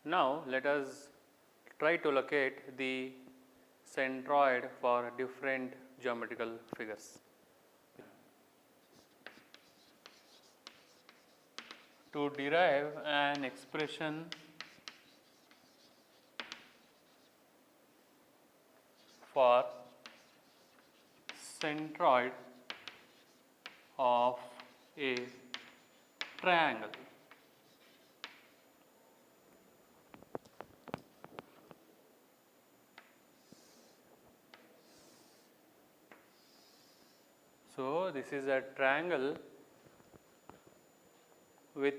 Now, let us try to locate the centroid for different geometrical figures. To derive an expression for centroid of a triangle. So, this is a triangle with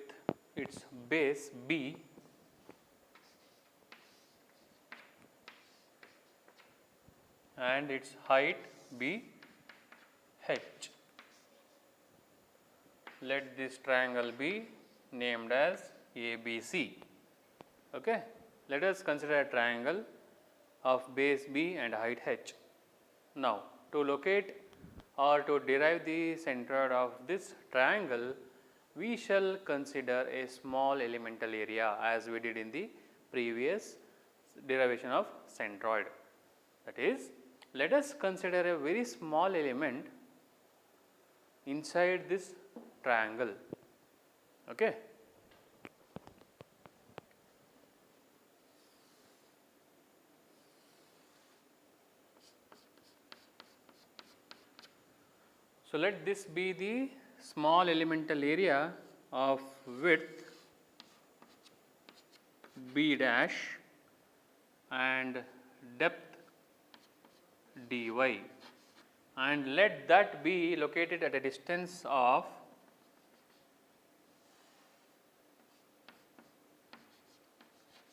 its base B and its height be h. Let this triangle be named as ABC. Okay. Let us consider a triangle of base B and height h. Now, to locate or to derive the centroid of this triangle, we shall consider a small elemental area as we did in the previous derivation of centroid. That is, let us consider a very small element inside this triangle. Okay. So, let this be the small elemental area of width B dash and depth dy, and let that be located at a distance of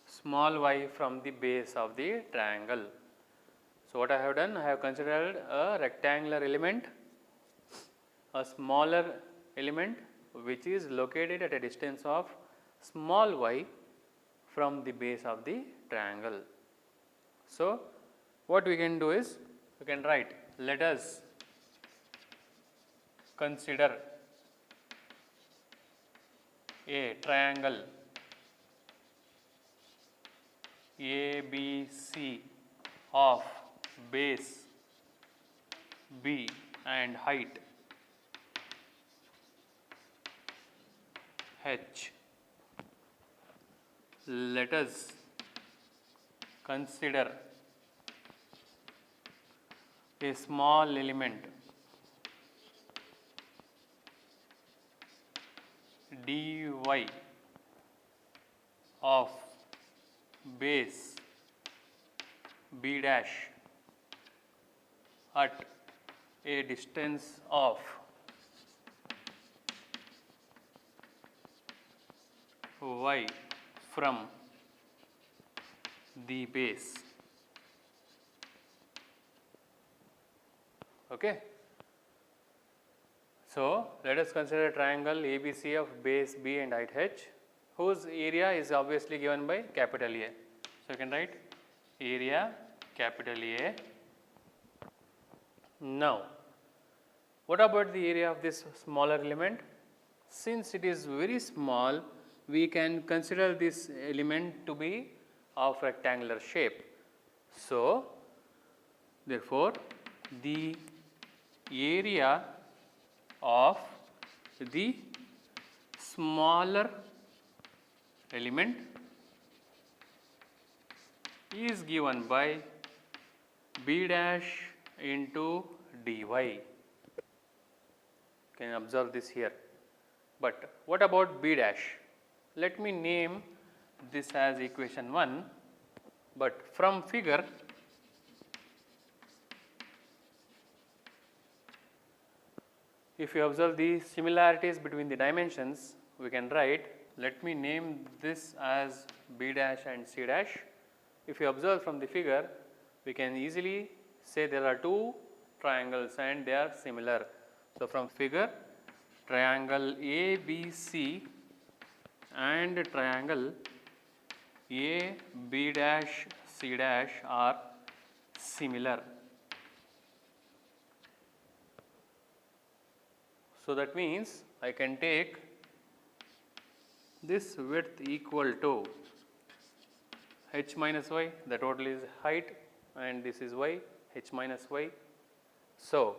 small y from the base of the triangle. So, what I have done? I have considered a rectangular element, a smaller element which is located at a distance of small y from the base of the triangle. So, what we can do is we can write, let us consider a triangle ABC of base B and height h. Let us consider a small element dy of base B dash at a distance of y from the base. Okay. So, let us consider a triangle ABC of base B and height h, whose area is obviously given by capital A. So, you can write area capital A. Now, what about the area of this smaller element? Since it is very small, we can consider this element to be of rectangular shape. So, therefore, the area of the smaller element is given by B dash into dy. Can observe this here. But what about B dash? Let me name this as equation 1, but from figure if you observe the similarities between the dimensions, we can write, let me name this as B dash and C dash. If you observe from the figure, we can easily say there are two triangles and they are similar. So, from figure, triangle ABC and triangle AB dash C dash are similar. So, that means I can take this width equal to h minus y, the total is height, and this is y, h minus y. So,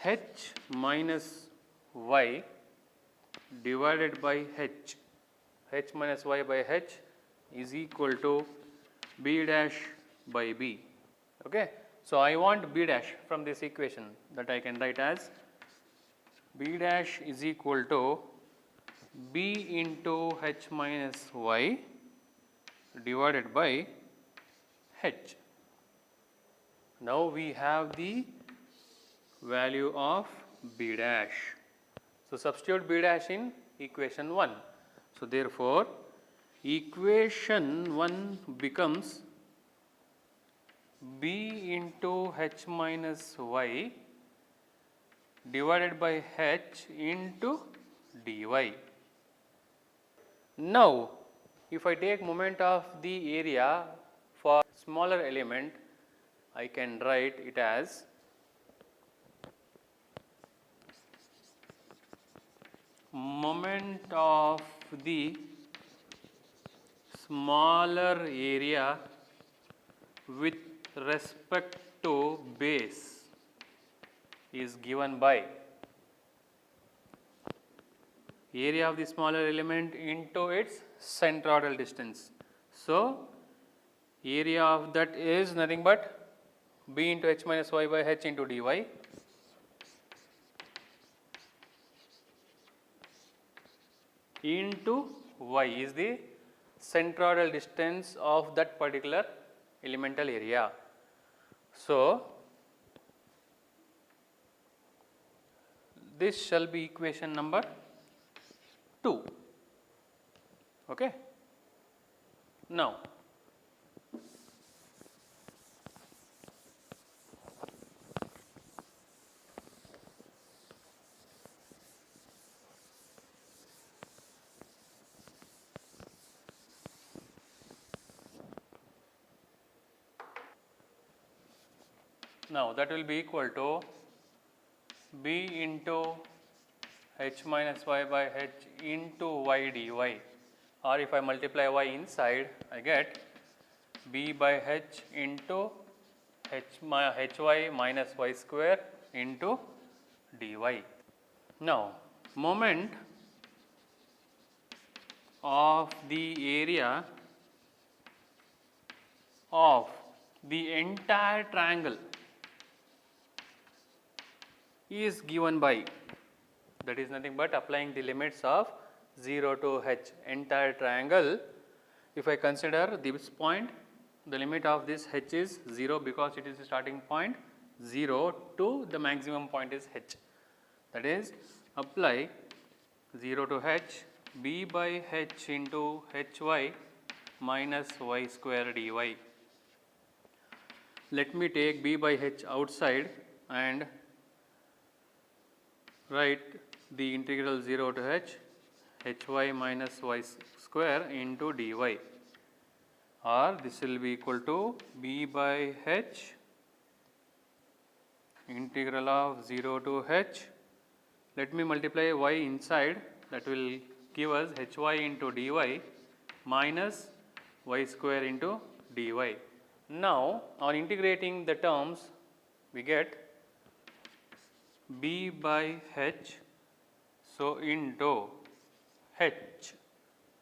h minus y divided by h minus y by h is equal to b dash by b. Okay. So, I want b dash from this equation, that I can write as b dash is equal to b into h minus y divided by h. Now, we have the value of b dash. So, substitute b dash in equation 1. So, therefore, equation 1 becomes b into h minus y divided by h into dy. Now, if I take moment of the area for smaller element, I can write it as moment of the smaller area with respect to base is given by area of the smaller element into its centroidal distance. So, area of that is nothing but b into h minus y by h into dy into y is the centroidal distance of that particular elemental area. So, this shall be equation number 2. Okay. Now, that will be equal to b into h minus y by h into y dy, or if I multiply y inside, I get b by h into hy minus y square into dy. Now, moment of the area of the entire triangle is given by, that is nothing but applying the limits of 0 to h entire triangle. If I consider this point, the limit of this h is 0 because it is the starting point, 0 to the maximum point is h. That is, apply 0 to h b by h into hy minus y square dy. Let me take b by h outside and write the integral 0 to h hy minus y square into dy, or this will be equal to b by h integral of 0 to h. Let me multiply y inside, that will give us hy into dy minus y square into dy. Now, on integrating the terms, we get b by h, so into h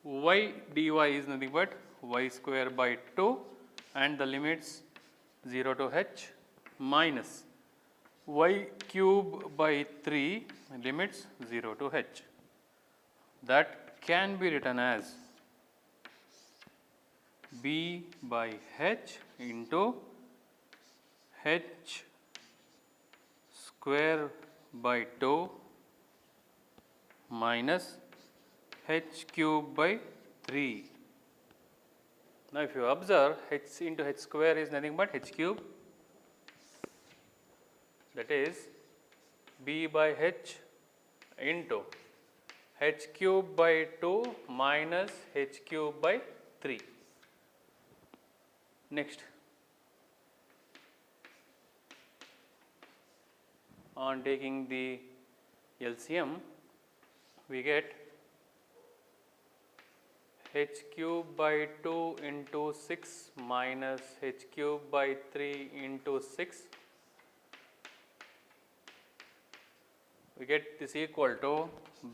y dy is nothing but y square by 2 and the limits 0 to h minus y cube by 3 limits 0 to h. That can be written as b by h into h square by 2 minus h cube by 3. Now, if you observe, h into h square is nothing but h cube, that is b by h into h cube by 2 minus h cube by 3. Next, on taking the LCM, we get h cube by 2 into 6 minus h cube by 3 into 6, we get this equal to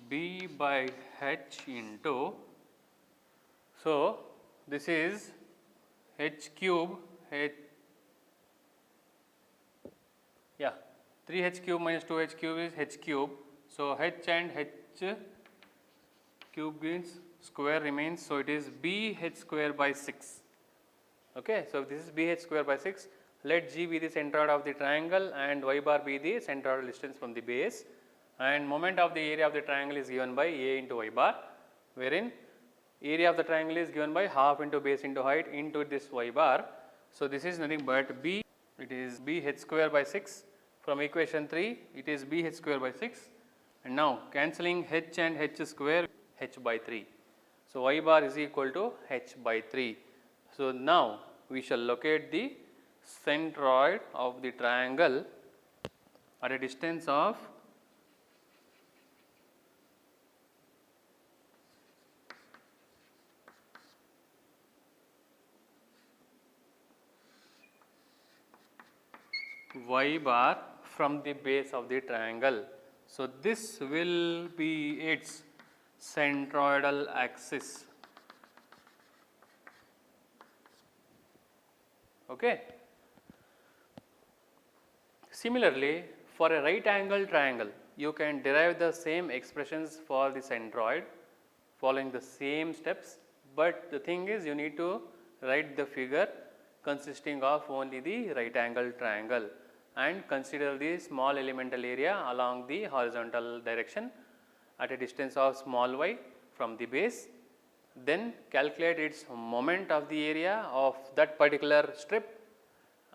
b by h into, so this is h cube, yeah, 3h cube minus 2h cube is h cube. So h and h cube means square remains, so it is bh square by 6. Okay, so this is bh square by 6. Let G be the centroid of the triangle and y bar be the centroidal distance from the base, and moment of the area of the triangle is given by A into y bar, wherein area of the triangle is given by half into base into height into this y bar. So this is nothing but b, it is bh square by 6. From equation 3 it is bh square by 6, and now cancelling h and h square, h by 3. So y bar is equal to h by 3. So now we shall locate the centroid of the triangle at a distance of y bar from the base of the triangle. So this will be its centroidal axis. Okay. Similarly, for a right angle triangle, you can derive the same expressions for the centroid following the same steps, but the thing is you need to write the figure consisting of only the right angle triangle and consider the small elemental area along the horizontal direction at a distance of small y from the base. Then calculate its moment of the area of that particular strip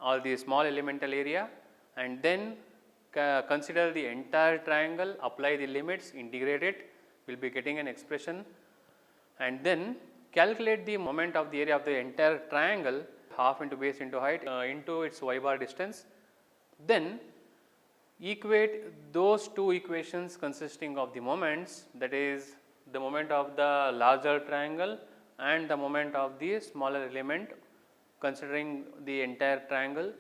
or the small elemental area, and then consider the entire triangle, apply the limits, integrate it, we will be getting an expression, and then calculate the moment of the area of the entire triangle, half into base into height into its y bar distance. Then equate those two equations consisting of the moments, that is the moment of the larger triangle and the moment of the smaller element considering the entire triangle,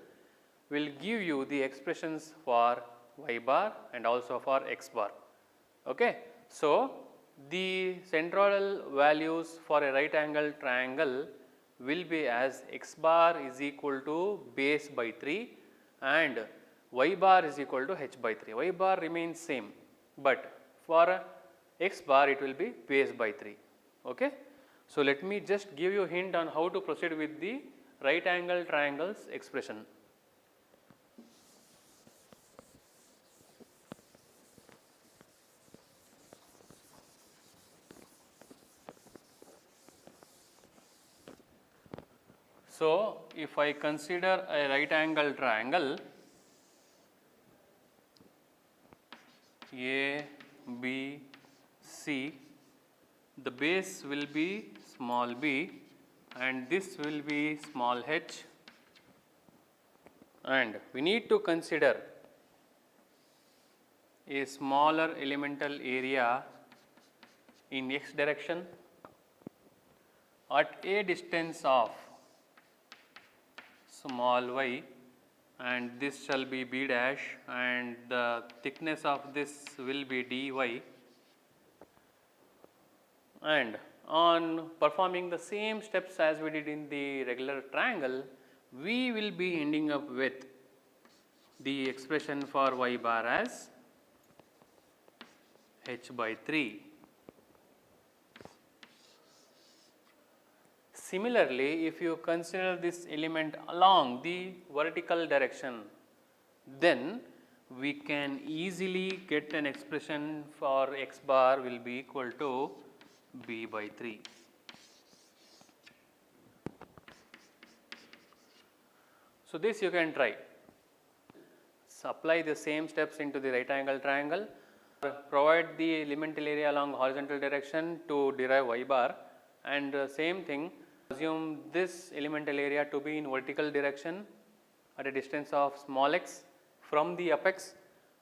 will give you the expressions for y bar and also for x bar. Okay. So the centroidal values for a right angle triangle will be as x bar is equal to base by 3 and y bar is equal to h by 3. Y bar remains same, but for x bar it will be base by 3. Okay. So let me just give you a hint on how to proceed with the right angle triangles expression. So if I consider a right angle triangle A, B, C, the base will be small b and this will be small h, and we need to consider a smaller elemental area in x direction at a distance of small y, and this shall be b dash and the thickness of this will be dy, and on performing the same steps as we did in the regular triangle, we will be ending up with the expression for y bar as h by 3. Similarly, if you consider this element along the vertical direction, then we can easily get an expression for x bar will be equal to b by 3. So this you can try. So apply the same steps into the right angle triangle, provide the elemental area along horizontal direction to derive y bar, and same thing, assume this elemental area to be in vertical direction at a distance of small x from the apex,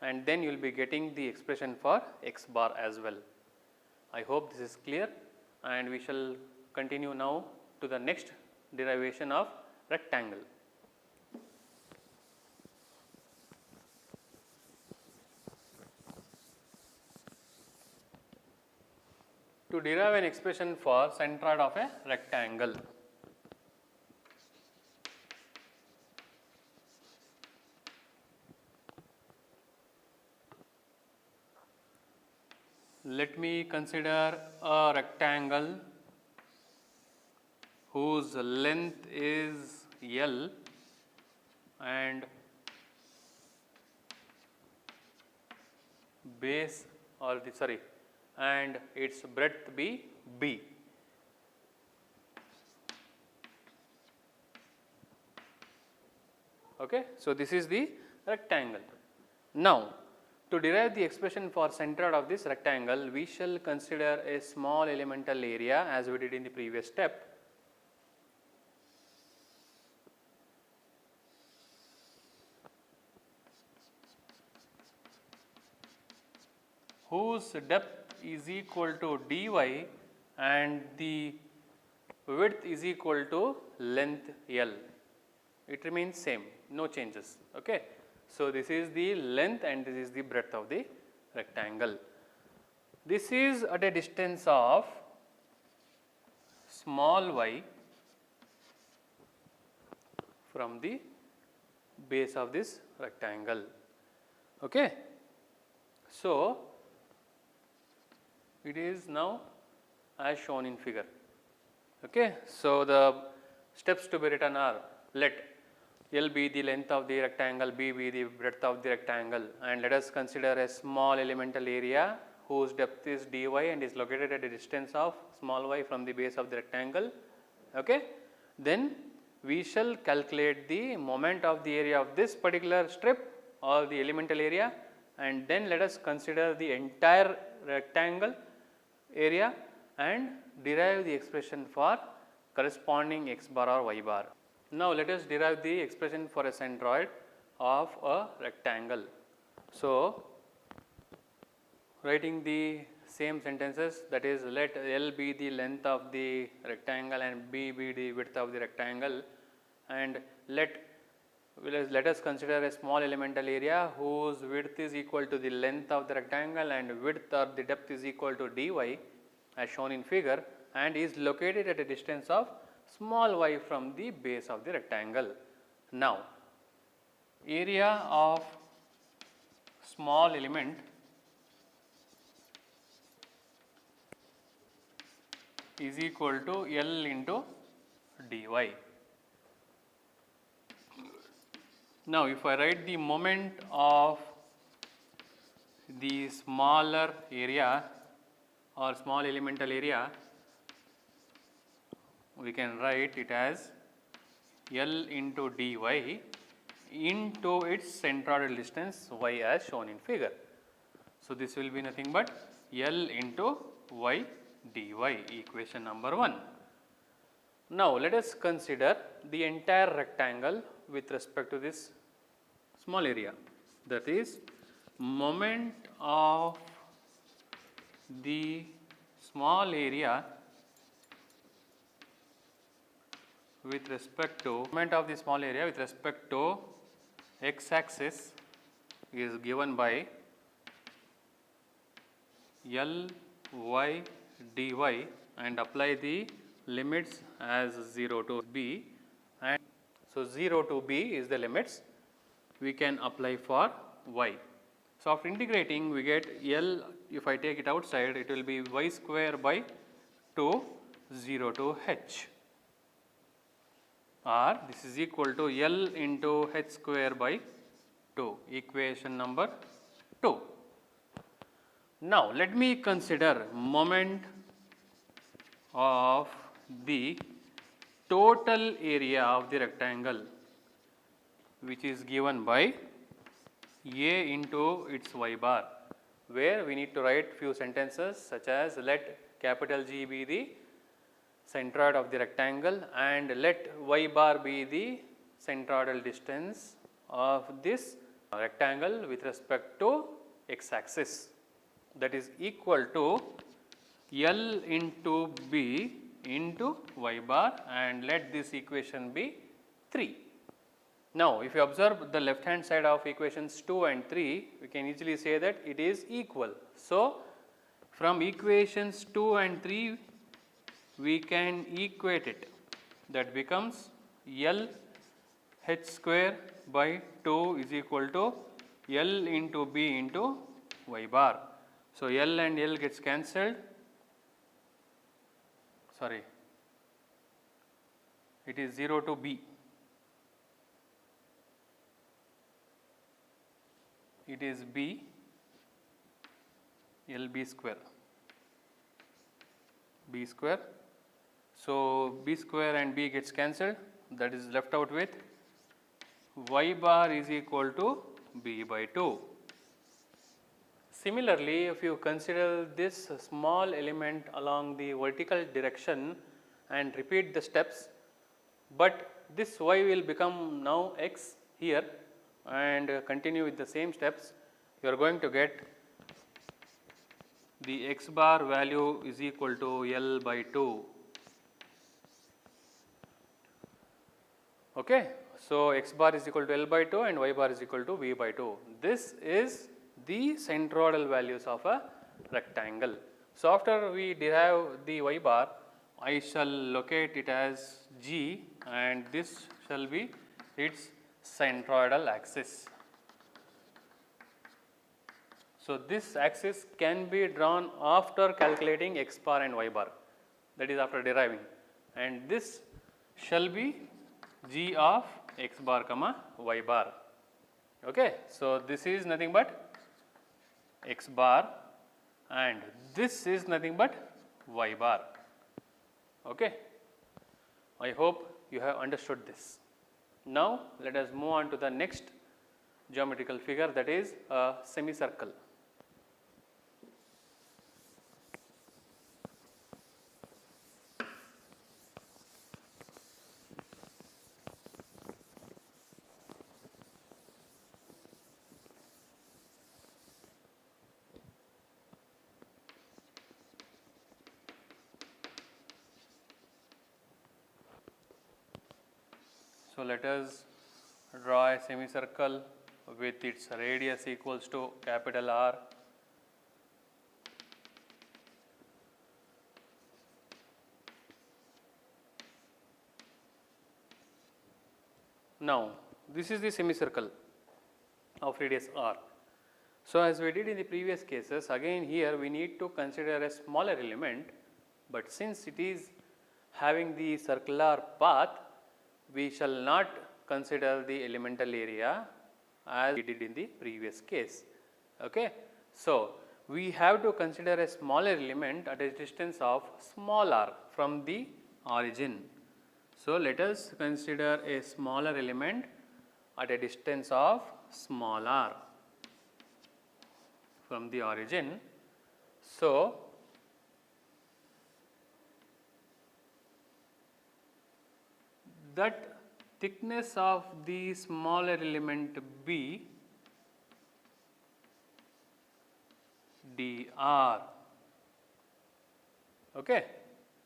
and then you will be getting the expression for x bar as well. I hope this is clear, and we shall continue now to the next derivation of rectangle. To derive an expression for centroid of a rectangle, let me consider a rectangle whose length is L and base and its breadth be B. Okay. So, this is the rectangle. Now, to derive the expression for centroid of this rectangle, we shall consider a small elemental area as we did in the previous step. Whose depth is equal to dy and the width is equal to length L. It remains same, no changes. Okay. So, this is the length and this is the breadth of the rectangle. This is at a distance of small y from the base of this rectangle. Okay. So, it is now as shown in figure. Okay. So, the steps to be written are: let L be the length of the rectangle, B be the breadth of the rectangle, and let us consider a small elemental area whose depth is dy and is located at a distance of small y from the base of the rectangle. Okay. Then we shall calculate the moment of the area of this particular strip or the elemental area, and then let us consider the entire rectangle area and derive the expression for corresponding x bar or y bar. Now, let us derive the expression for a centroid of a rectangle. So, writing the same sentences, that is, let L be the length of the rectangle and B be the width of the rectangle, and let us consider a small elemental area whose width is equal to the length of the rectangle and width or the depth is equal to dy as shown in figure, and is located at a distance of small y from the base of the rectangle. Now, area of small element is equal to L into dy. Now, if I write the moment of the smaller area or small elemental area, we can write it as L into dy into its centroidal distance y as shown in figure. So, this will be nothing but L into y dy, equation number 1. Now, let us consider the entire rectangle with respect to this small area, that is, moment of the small area with respect to x axis is given by L y dy and apply the limits as 0 to b, and so 0 to b is the limits we can apply for y. So, after integrating we get L, if I take it outside, it will be y square by 2 0 to h, or this is equal to L into h square by 2, equation number 2. Now, let me consider moment of the total area of the rectangle, which is given by A into its y bar, where we need to write few sentences such as let capital G be the centroid of the rectangle and let y bar be the centroidal distance of this rectangle with respect to x axis, that is equal to L into B into y bar and let this equation be 3. Now, if you observe the left hand side of equations 2 and 3, we can easily say that it is equal. So, from equations 2 and 3, we can equate it. That becomes L h square by 2 is equal to L into B into y bar. So, L and L gets cancelled. Sorry, it is 0 to B. It is B LB square, B square. So, B square and B gets cancelled, that is left out with y bar is equal to B by 2. Similarly, if you consider this small element along the vertical direction and repeat the steps, but this y will become now x here and continue with the same steps, you are going to get the x bar value is equal to L by 2. Okay. So, x bar is equal to L by 2 and y bar is equal to V by 2. This is the centroidal values of a rectangle. So, after we derive the y bar, I shall locate it as G and this shall be its centroidal axis. So, this axis can be drawn after calculating x bar and y bar, that is after deriving, and this shall be G of x bar comma y bar. Okay. So, this is nothing but x bar and this is nothing but y bar. Okay. I hope you have understood this. Now, let us move on to the next geometrical figure, that is a semicircle. So, let us draw a semicircle with its radius equals to capital R. Now, this is the semicircle of radius R. So, as we did in the previous cases, again here we need to consider a smaller element, but since it is having the circular path, we shall not consider the elemental area as we did in the previous case. Okay. So, we have to consider a smaller element at a distance of small r from the origin. So, let us consider a smaller element at a distance of small r from the origin. So, that thickness of the smaller element B dr, okay,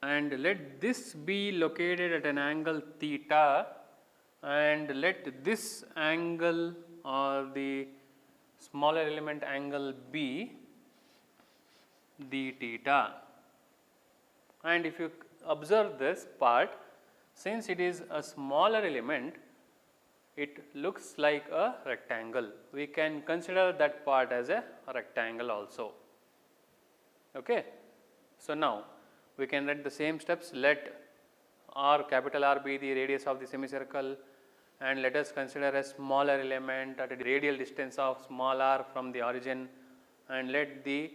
and let this be located at an angle theta and let this angle or the smaller element angle B d theta. And if you observe this part, since it is a smaller element, it looks like a rectangle. We can consider that part as a rectangle also. Okay. So, now we can write the same steps. Let R, capital R, be the radius of the semicircle, and let us consider a smaller element at a radial distance of small r from the origin, and let the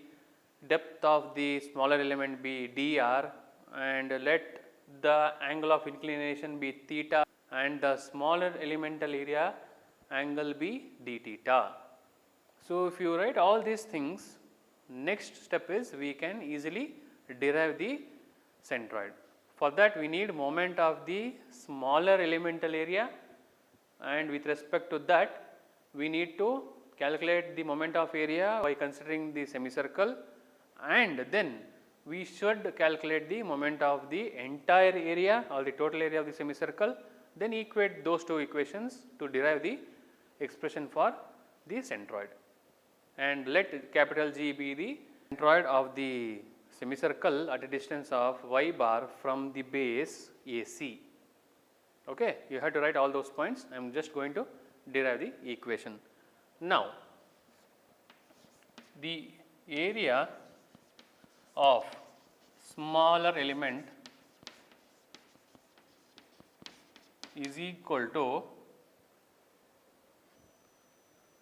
depth of the smaller element be dr, and let the angle of inclination be theta and the smaller elemental area angle be d theta. So, if you write all these things, next step is we can easily derive the centroid. For that we need moment of the smaller elemental area, and with respect to that we need to calculate the moment of area by considering the semicircle, and then we should calculate the moment of the entire area or the total area of the semicircle, then equate those two equations to derive the expression for the centroid. And let capital G be the centroid of the semicircle at a distance of y bar from the base AC. Okay, you have to write all those points. I am just going to derive the equation. Now, the area of smaller element is equal to,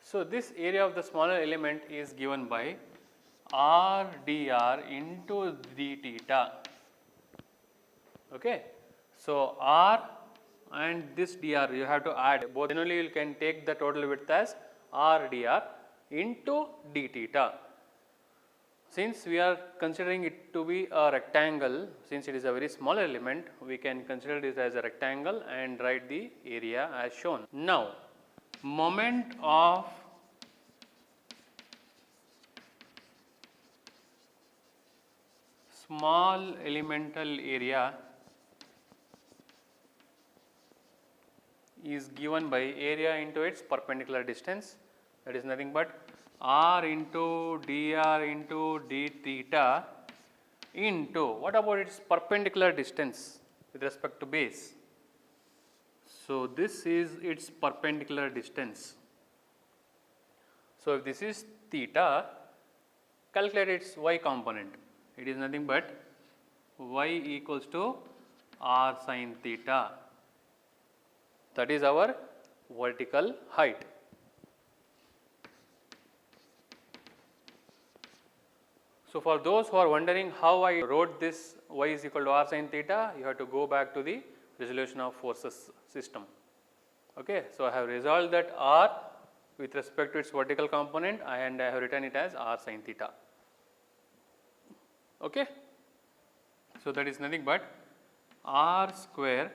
so this area of the smaller element is given by r dr into d theta. Okay. So, r and this dr you have to add both, then only you can take the total width as r dr into d theta. Since we are considering it to be a rectangle, since it is a very small element, we can consider this as a rectangle and write the area as shown. Now, moment of small elemental area is given by area into its perpendicular distance, that is nothing but r into dr into d theta into, what about its perpendicular distance with respect to base? So, this is its perpendicular distance. So, if this is theta, calculate its y component. It is nothing but y equals to r sin theta, that is our vertical height. So, for those who are wondering how I wrote this y is equal to r sin theta, you have to go back to the resolution of forces system. Okay. So, I have resolved that r with respect to its vertical component and I have written it as r sin theta. Okay. So, that is nothing but r square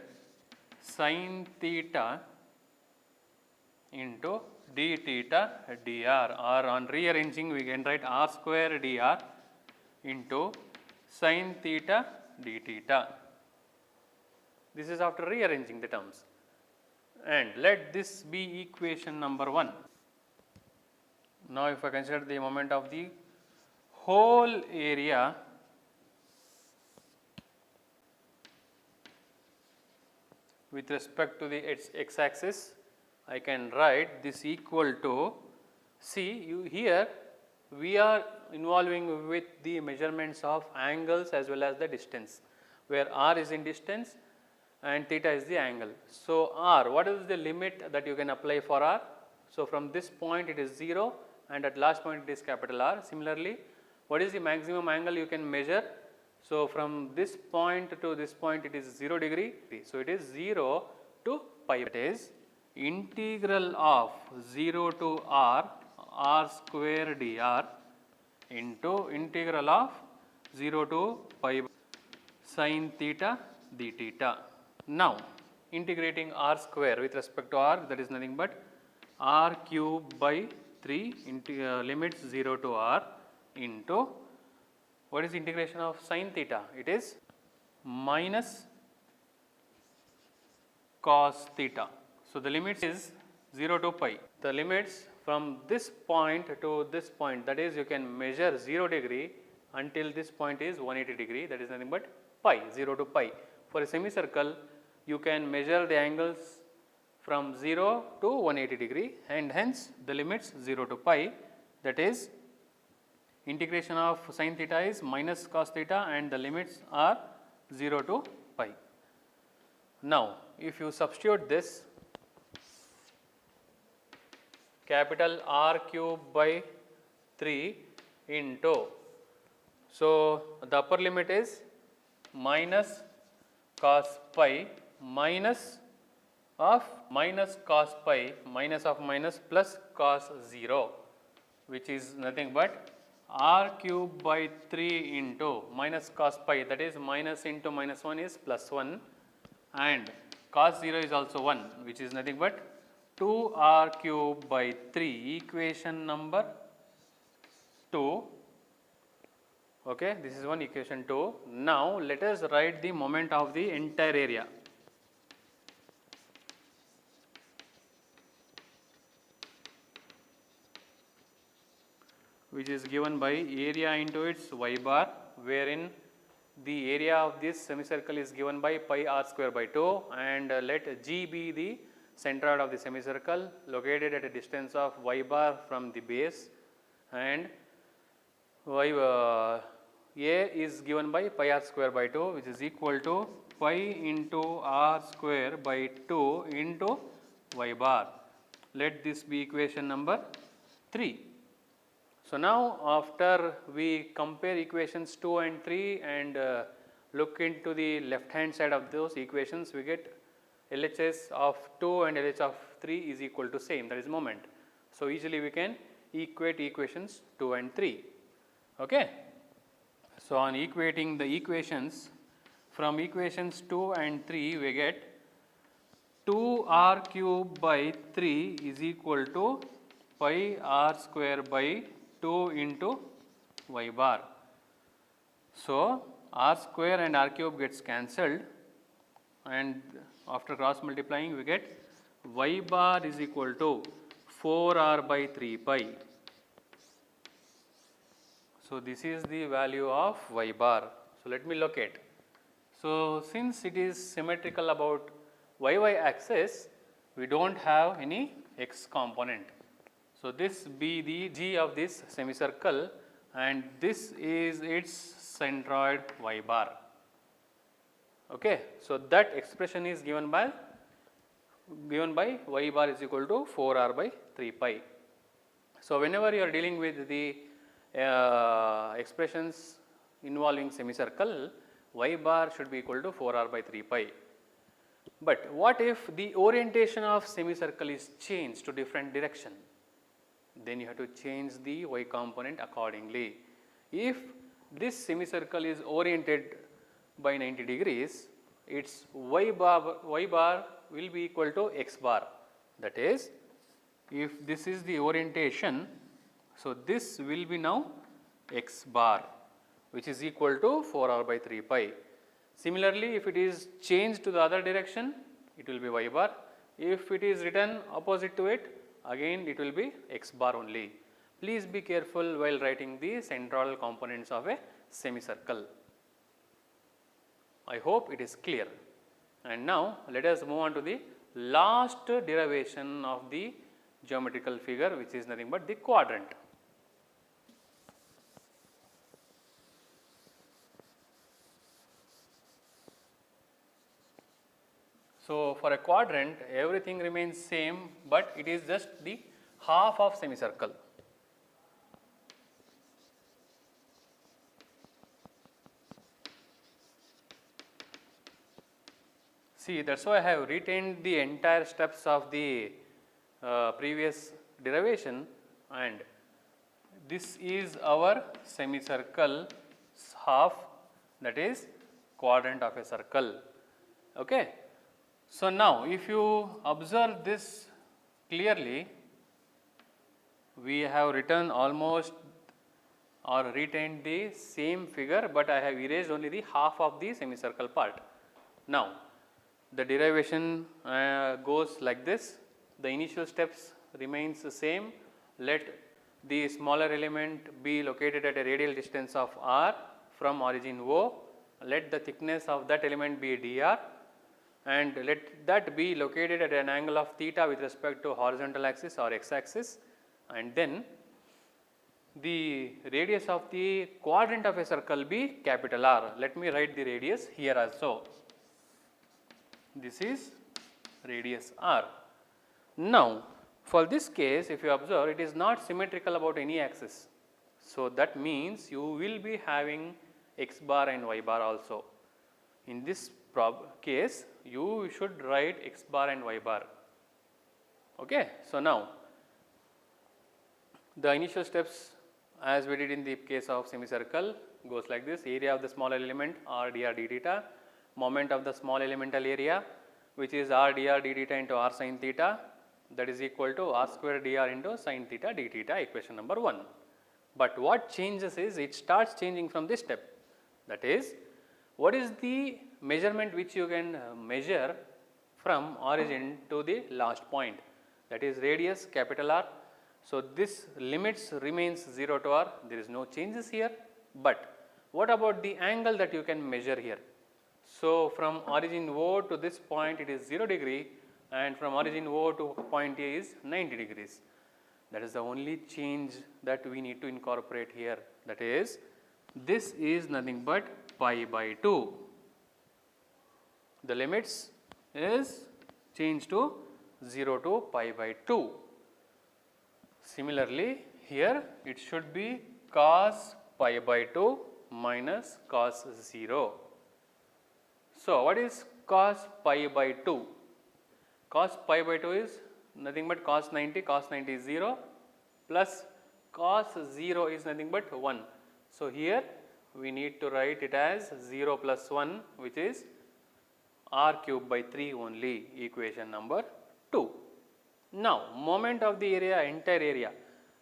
sin theta into d theta dr, or on rearranging we can write r square dr into sin theta d theta. This is after rearranging the terms, and let this be equation number 1. Now, if I consider the moment of the whole area with respect to the its x axis, I can write this equal to, see you here we are involving with the measurements of angles as well as the distance, where r is in distance and theta is the angle. So, r, what is the limit that you can apply for r? So, from this point it is 0 and at last point it is capital R. Similarly, what is the maximum angle you can measure? So, from this point to this point it is 0 degree. So, it is 0 to pi, that is integral of 0 to r square dr into integral of 0 to pi sin theta d theta. Now, integrating r square with respect to r, that is nothing but r cube by 3 into limits 0 to r into, what is the integration of sin theta? It is minus cos theta. So, the limits is 0 to pi. The limits from this point to this point, that is you can measure 0 degree until this point is 180 degree, that is nothing but pi, 0 to pi. For a semicircle, you can measure the angles from 0 to 180 degree and hence the limits 0 to pi, that is integration of sin theta is minus cos theta and the limits are 0 to pi. Now, if you substitute this, capital R cube by 3 into, so the upper limit is minus cos pi minus of minus cos pi minus of minus plus cos 0, which is nothing but r cube by 3 into minus cos pi, that is minus into minus 1 is plus 1 and cos 0 is also 1, which is nothing but 2r cube by 3, equation number 2, Okay, this is one equation 2. Now let us write the moment of the entire area. Which is given by area into its y bar, wherein the area of this semicircle is given by pi r square by 2, and let G be the centroid of the semicircle located at a distance of y bar from the base, and A is given by pi r square by 2, which is equal to pi into r square by 2 into y bar. Let this be equation number 3. So now after we compare equations 2 and 3 and look into the left hand side of those equations, we get LHS of 2 and LHS of 3 is equal to same, that is moment. So easily we can equate equations 2 and 3. Okay. So on equating the equations, from equations 2 and 3 we get 2r cube by 3 is equal to pi r square by 2 into y bar. So r square and r cube gets cancelled, and after cross multiplying we get y bar is equal to 4r by 3 pi. So this is the value of y bar. So let me locate. So since it is symmetrical about y axis, we don't have any x component. So this be the G of this semicircle, and this is its centroid y bar. Okay. So that expression is given by y bar is equal to 4r by 3 pi. So whenever you are dealing with the expressions involving semicircle, y bar should be equal to 4r by 3 pi. But what if the orientation of semicircle is changed to different direction? Then you have to change the y component accordingly. If this semicircle is oriented by 90 degrees, its y bar will be equal to x bar. That is, if this is the orientation, so this will be now x bar, which is equal to 4r by 3 pi. Similarly, if it is changed to the other direction, it will be y bar. If it is written opposite to it, again it will be x bar only. Please be careful while writing the central components of a semicircle. I hope it is clear. And now let us move on to the last derivation of the geometrical figure, which is nothing but the quadrant. So for a quadrant, everything remains same, but it is just the half of semicircle. See, that is why I have retained the entire steps of the previous derivation, and this is our semicircle half, that is quadrant of a circle. Okay. So now if you observe this clearly, we have written almost or retained the same figure, but I have erased only the half of the semicircle part. Now the derivation goes like this. The initial steps remains the same. Let the smaller element be located at a radial distance of r from origin O. Let the thickness of that element be dr, and let that be located at an angle of theta with respect to horizontal axis or x axis, and then the radius of the quadrant of a circle be capital R. Let me write the radius here also. This is radius R. Now for this case, if you observe, it is not symmetrical about any axis. So that means you will be having x bar and y bar also. In this case, you should write x bar and y bar. Okay. So now the initial steps, as we did in the case of semicircle, goes like this: area of the smaller element r dr d theta, moment of the small elemental area, which is r dr d theta into r sin theta, that is equal to r square dr into sin theta d theta, equation number 1. but what changes is it starts changing from this step. That is, what is the measurement which you can measure from origin to the last point, that is radius capital R. So, this limits remains 0 to R, there is no changes here, but what about the angle that you can measure here? So, from origin O to this point it is 0 degree, and from origin O to point A is 90 degrees. That is the only change that we need to incorporate here, that is, this is nothing but pi by 2. The limits is changed to 0 to pi by 2. Similarly, here it should be cos pi by 2 minus cos 0. So, what is cos pi by 2? Cos pi by 2 is nothing but cos 90 is 0 plus cos 0 is nothing but 1. So, here we need to write it as 0 plus 1, which is r cube by 3 only, equation number 2. Now, moment of the area, entire area.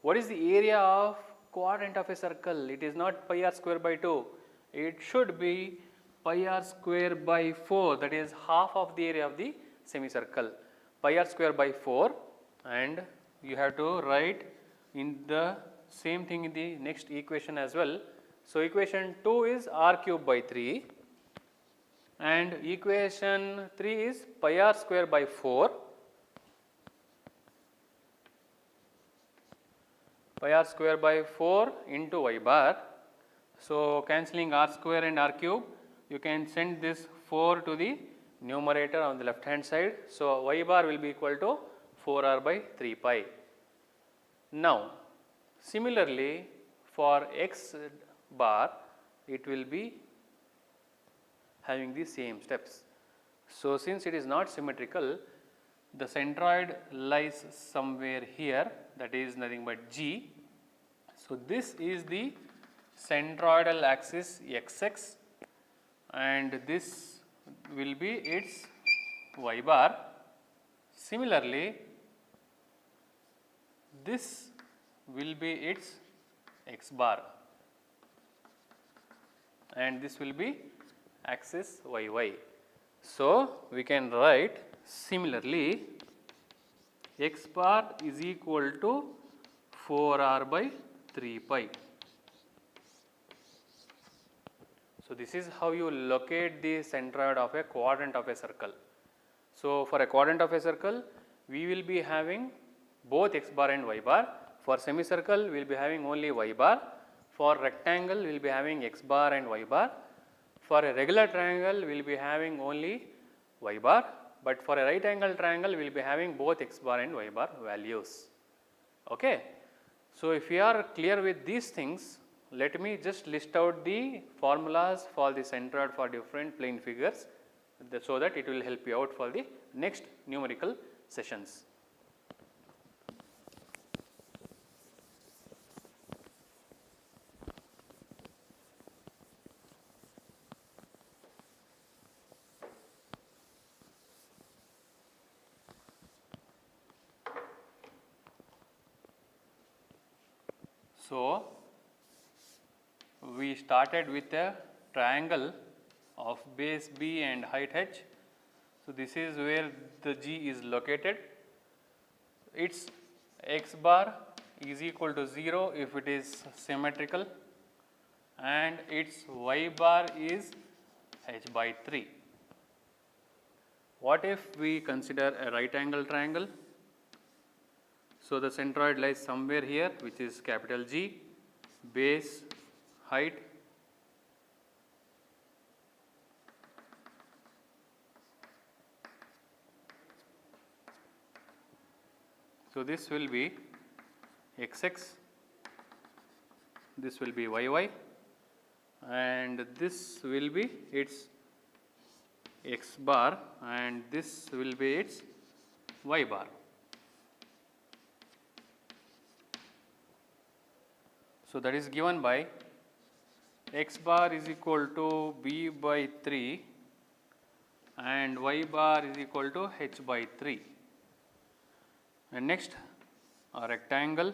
What is the area of quadrant of a circle? It is not pi r square by 2, it should be pi r square by 4, that is half of the area of the semicircle. Pi r square by 4, and you have to write in the same thing in the next equation as well. So, equation 2 is r cube by 3 and equation 3 is pi r square by 4. Pi r square by 4 into y bar. So, cancelling r square and r cube, you can send this 4 to the numerator on the left hand side. So, y bar will be equal to 4r by 3 pi. Now, similarly for x bar, it will be having the same steps. So, since it is not symmetrical, the centroid lies somewhere here, that is nothing but G. So, this is the centroidal axis xx and this will be its y bar. Similarly, this will be its x bar and this will be axis yy. So, we can write similarly x bar is equal to 4r by 3 pi. So, this is how you locate the centroid of a quadrant of a circle. So, for a quadrant of a circle, we will be having both x bar and y bar. For semicircle, we will be having only y bar. For rectangle, we will be having x bar and y bar. For a regular triangle, we will be having only y bar, but for a right angle triangle, we will be having both x bar and y bar values. Okay. So, if you are clear with these things, let me just list out the formulas for the centroid for different plane figures, so that it will help you out for the next numerical sessions. So, we started with a triangle of base B and height h. So, this is where the G is located. Its x bar is equal to 0 if it is symmetrical and its y bar is h by 3. What if we consider a right angle triangle? So, the centroid lies somewhere here, which is capital G, base, height. So, this will be xx, this will be yy, and this will be its x bar and this will be its y bar. So, that is given by x bar is equal to b by 3 and y bar is equal to h by 3. And next, a rectangle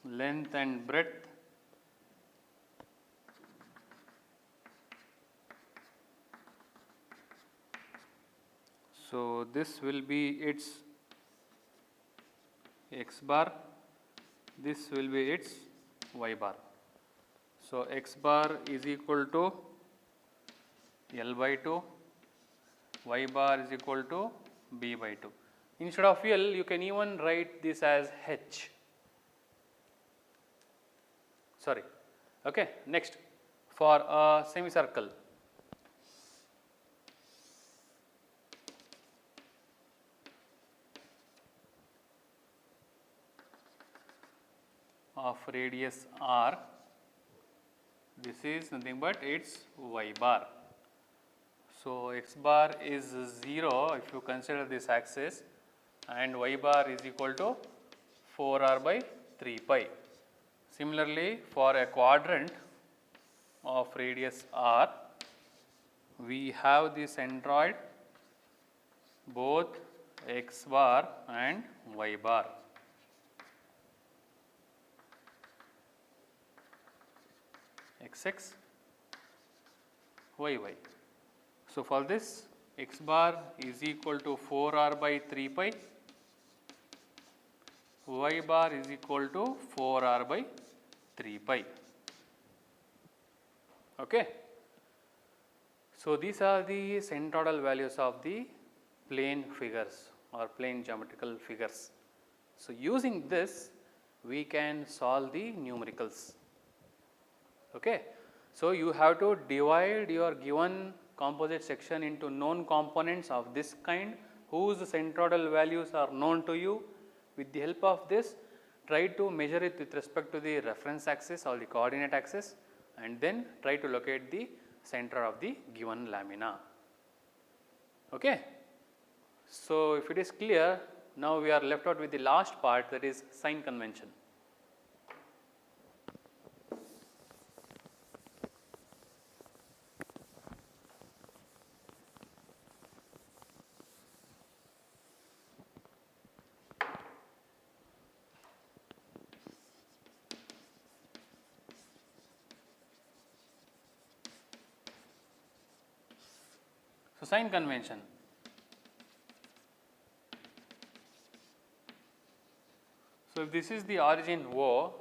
length and breadth, so this will be its x bar, this will be its y bar. So x bar is equal to L by 2, y bar is equal to B by 2. Instead of L, you can even write this as H. Sorry. Okay. Next, for a semicircle, of radius r, this is nothing but its y bar. So x bar is 0 if you consider this axis, and y bar is equal to 4r by 3 pi. Similarly, for a quadrant of radius r, we have the centroid both x bar and y bar. XX, YY. So for this, x bar is equal to 4r by 3 pi, y bar is equal to 4r by 3 pi. Okay. So these are the centroidal values of the plane figures or plane geometrical figures. So using this, we can solve the numericals. Okay. So you have to divide your given composite section into known components of this kind whose centroidal values are known to you. With the help of this, try to measure it with respect to the reference axis or the coordinate axis, and then try to locate the center of the given lamina. Okay. So if it is clear, now we are left out with the last part, that is sign convention. So sign convention. So if this is the origin O,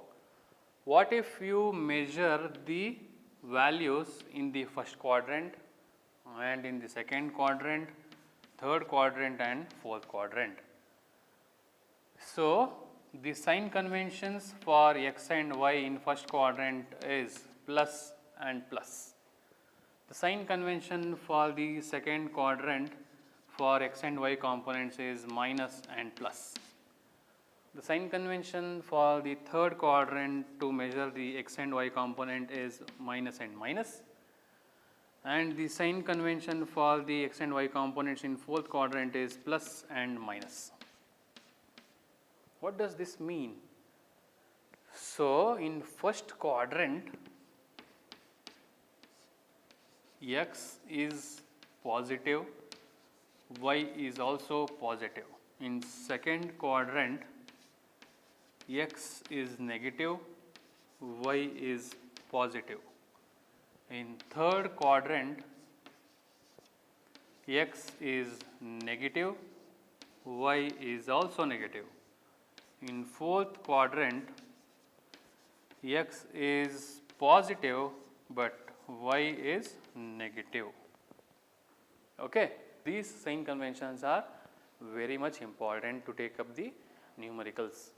what if you measure the values in the first quadrant and in the second quadrant, third quadrant and fourth quadrant? So the sign conventions for x and y in first quadrant is plus and plus. The sign convention for the second quadrant for x and y components is minus and plus. The sign convention for the third quadrant to measure the x and y component is minus and minus, and the sign convention for the x and y components in fourth quadrant is plus and minus. What does this mean? So in first quadrant, x is positive, y is also positive. In second quadrant, x is negative, y is positive. In third quadrant, x is negative, y is also negative. In fourth quadrant, x is positive but y is negative. Okay. These sign conventions are very much important to take up the numericals.